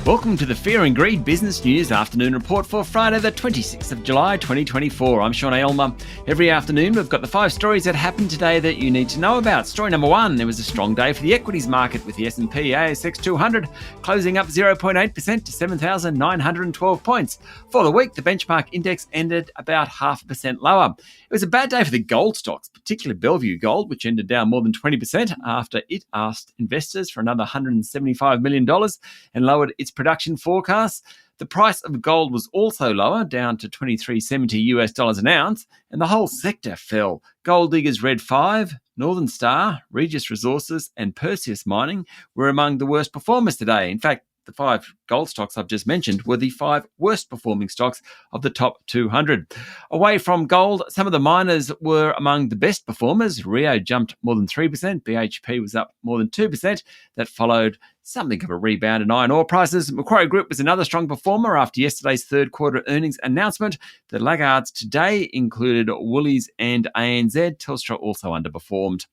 Welcome to the Fear and Greed Business News Afternoon Report for Friday the 26th of July 2024. I'm Sean Aylmer. Every afternoon we've got the 5 stories that happened today that you need to know about. Story number 1, it was a strong day for the equities market with the S&P ASX 200 closing up 0.8% to 7,912 points. For the week, the benchmark index ended about 0.5% lower. It was a bad day for the gold stocks, particularly Bellevue Gold, which ended down more than 20% after it asked investors for another $175 million and lowered its production forecasts. The price of gold was also lower, down to $23.70 an ounce, and the whole sector fell. Gold Diggers Red 5, Northern Star, Regis Resources, and Perseus Mining were among the worst performers today. In fact, the 5 gold stocks I've just mentioned were the 5 worst performing stocks of the top 200. Away from gold, some of the miners were among the best performers. Rio jumped more than 3%. BHP was up more than 2%. That followed something of a rebound in iron ore prices. Macquarie Group was another strong performer after yesterday's third quarter earnings announcement. The laggards today included Woolies and ANZ. Telstra also underperformed.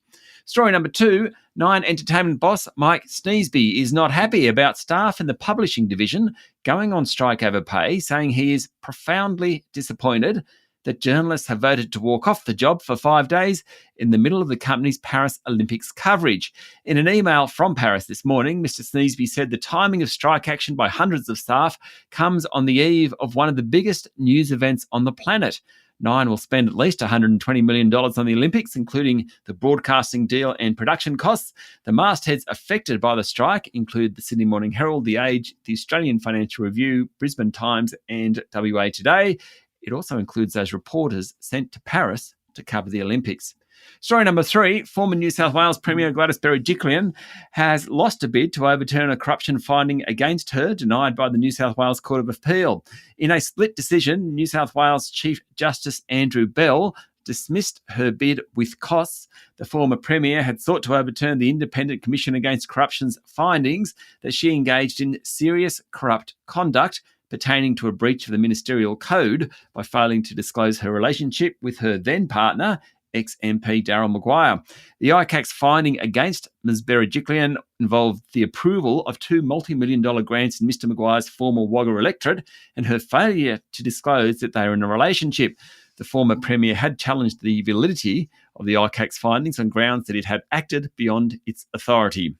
Story number 2, Nine Entertainment boss Mike Sneesby is not happy about staff in the publishing division going on strike over pay, saying he is profoundly disappointed that journalists have voted to walk off the job for 5 days in the middle of the company's Paris Olympics coverage. In an email from Paris this morning, Mr. Sneesby said the timing of strike action by hundreds of staff comes on the eve of one of the biggest news events on the planet. Nine will spend at least $120 million on the Olympics, including the broadcasting deal and production costs. The mastheads affected by the strike include the Sydney Morning Herald, The Age, the Australian Financial Review, Brisbane Times and WA Today. It also includes those reporters sent to Paris to cover the Olympics. Story number 3, former New South Wales Premier Gladys Berejiklian has lost a bid to overturn a corruption finding against her denied by the New South Wales Court of Appeal. In a split decision, New South Wales Chief Justice Andrew Bell dismissed her bid with costs. The former Premier had sought to overturn the Independent Commission Against Corruption's findings that she engaged in serious corrupt conduct pertaining to a breach of the ministerial code by failing to disclose her relationship with her then partner, ex-MP Darryl Maguire. The ICAC's finding against Ms Berejiklian involved the approval of 2 multi-million-dollar grants in Mr Maguire's former Wagga electorate and her failure to disclose that they were in a relationship. The former Premier had challenged the validity of the ICAC's findings on grounds that it had acted beyond its authority.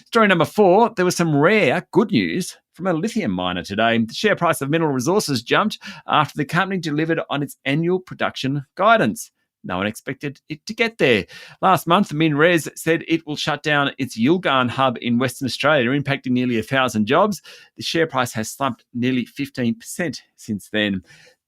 Story number 4, there was some rare good news from a lithium miner today. The share price of Mineral Resources jumped after the company delivered on its annual production guidance. No one expected it to get there. Last month, MinRes said it will shut down its Yilgarn hub in Western Australia, impacting nearly 1,000 jobs. The share price has slumped nearly 15% since then.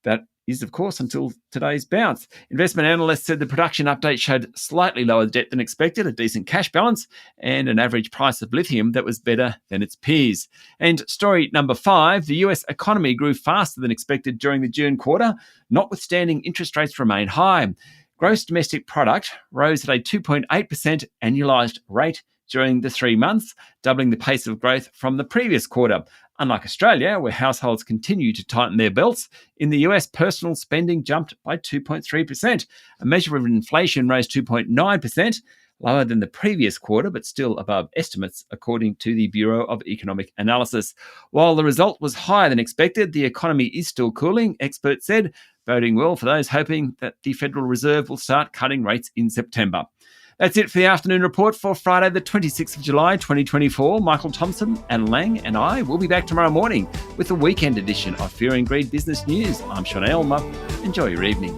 That is, of course, until today's bounce. Investment analysts said the production update showed slightly lower debt than expected, a decent cash balance, and an average price of lithium that was better than its peers. And story number 5, the US economy grew faster than expected during the June quarter, notwithstanding interest rates remain high. Gross domestic product rose at a 2.8% annualised rate during the 3 months, doubling the pace of growth from the previous quarter. Unlike Australia, where households continue to tighten their belts, in the US, personal spending jumped by 2.3%. A measure of inflation rose 2.9%, lower than the previous quarter, but still above estimates, according to the Bureau of Economic Analysis. While the result was higher than expected, the economy is still cooling, experts said, boding well for those hoping that the Federal Reserve will start cutting rates in September. That's it for the afternoon report for Friday, the 26th of July, 2024. Michael Thompson and Lang and I will be back tomorrow morning with the weekend edition of Fear and Greed Business News. I'm Sean Aylmer. Enjoy your evening.